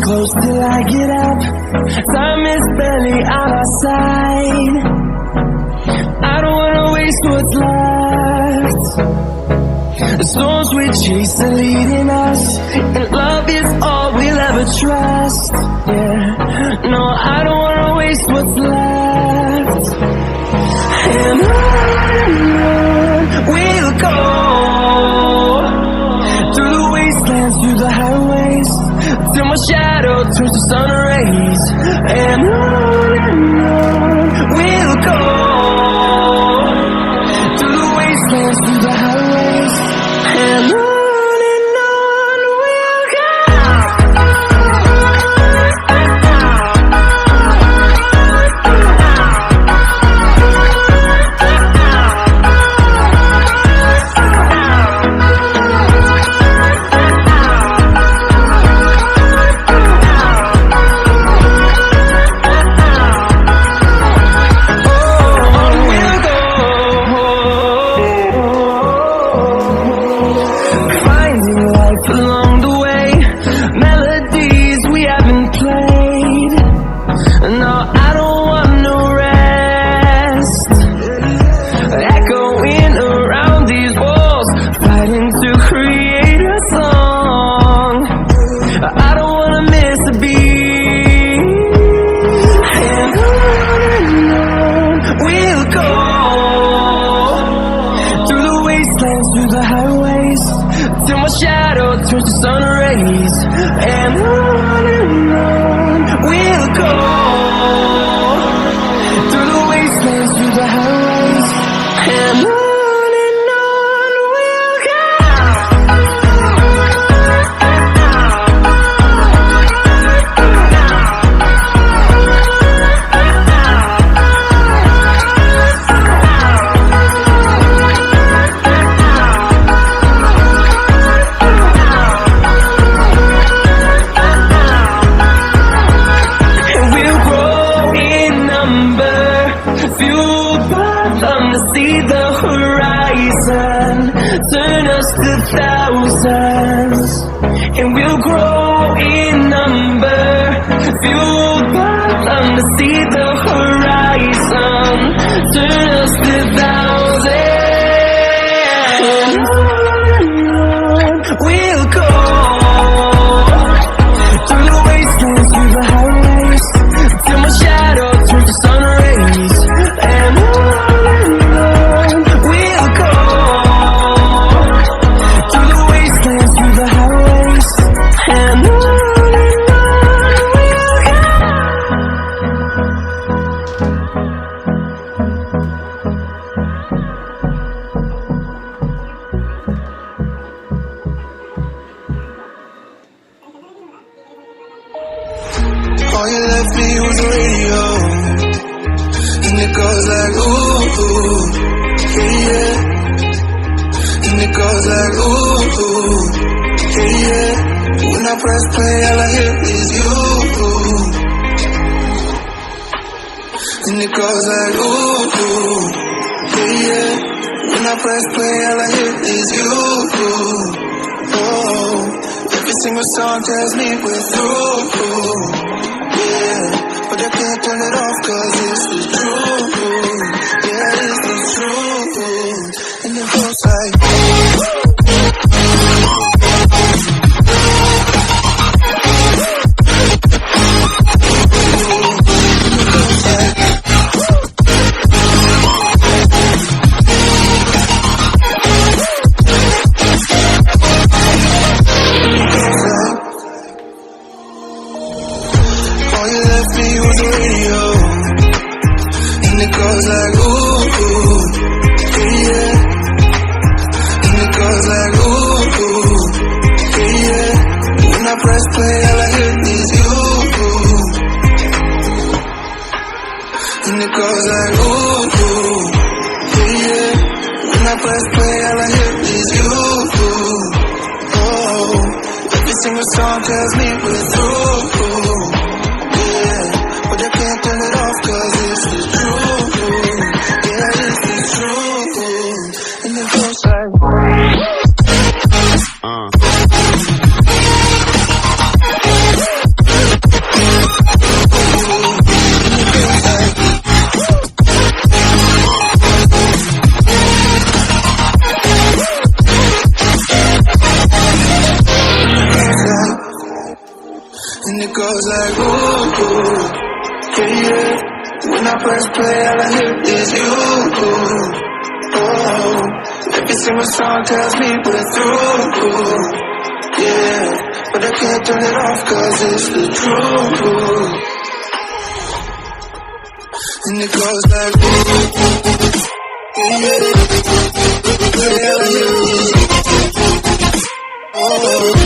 close till I get up. Time is barely on our side. I don't wanna waste what's left. The storms we chase are leading us, and love is all we'll ever trust. Yeah, no, I don't wanna waste what's left. And on we'll go, through the wastelands, through the highways, till my shadow turns to sun rays. And on we'll go, through the wastelands, through the highways, and on we'll go. Along the way, melodies we haven't played. No, I don't want no rest. Echoing around these walls, fighting to create a song. I don't wanna miss a beat. And on we'll go, through the wastelands, through the highways, till my shadow turns to sun rays. And on we'll go, through the wastelands, through the highways, and on we'll go. See the horizon, turn us to thousands, and we'll grow in number. Fueled by them to see the horizon, turn us to thousands. We'll go, through the wastelands, through the highways, till my shadow turns to sun rays. And all you left me was a radio, and it goes like ooh, yeah, yeah. And it goes like ooh, yeah, yeah. When I press play, all I hear is you. And it goes like ooh, yeah, yeah. When I press play, all I hear is you. Oh, every single song tells me we're through. But I can't turn it off cause it's the truth. Yeah, it's the truth. And it goes like all you left me was a radio, and it goes like ooh, yeah, yeah. And it goes like ooh, yeah, yeah. When I press play, all I hear is you. And it goes like ooh, yeah, yeah. When I press play, all I hear is you. Oh, every single song tells me we're through. But I can't turn it off cause it's the truth. Yeah, it's the truth. And it goes like goes like ooh, ooh, yeah, yeah. When I press play, all I hear is you. Oh, every single song tells me we're through. Yeah, but I can't turn it off 'cause it's the truth. And it goes like ooh, yeah, yeah. All I hear is you. Oh.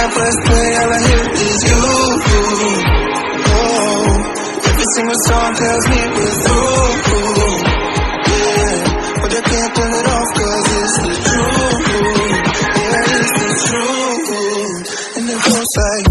First play, all I hear is you. Oh, every single song tells me we're through. Yeah, but I can't turn it off 'cause it's the truth. Yeah, it's the truth. And it goes like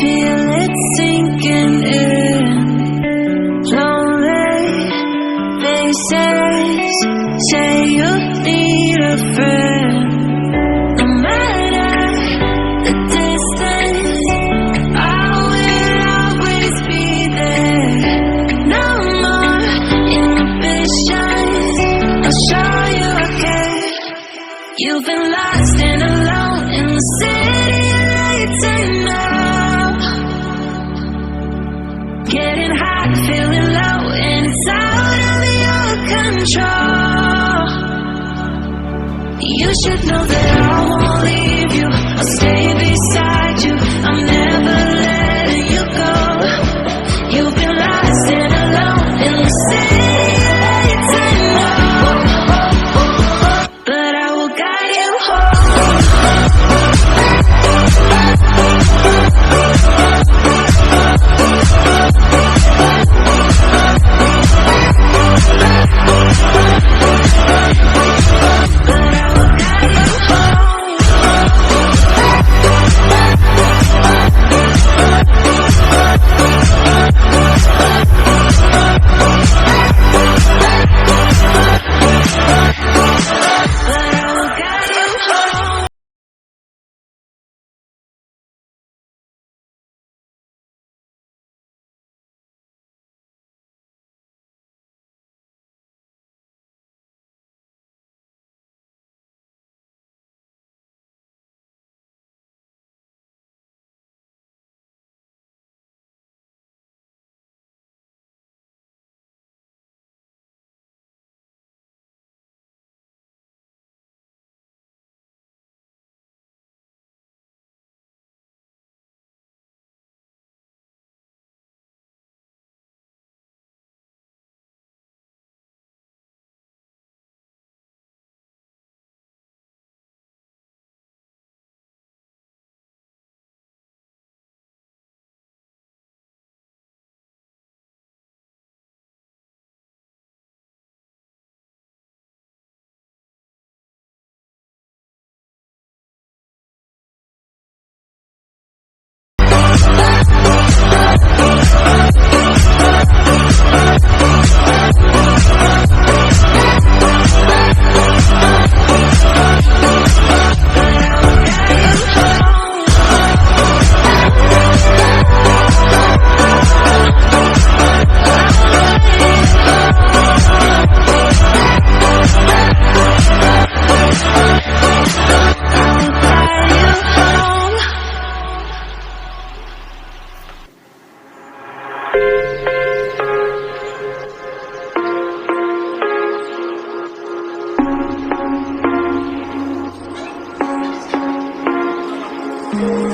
feel it sinking in. Lonely faces say you need a friend. No matter the distance, I will always be there. No more inhibitions, I'll show you I care. You've been lost and alone in the city. Getting hot, feeling low, and it's out of your control. You should know that I won't leave you. I'll stay beside you. I'm never letting you go. You've been lost and alone in the city lights, I know, but I will guide you home. ooh.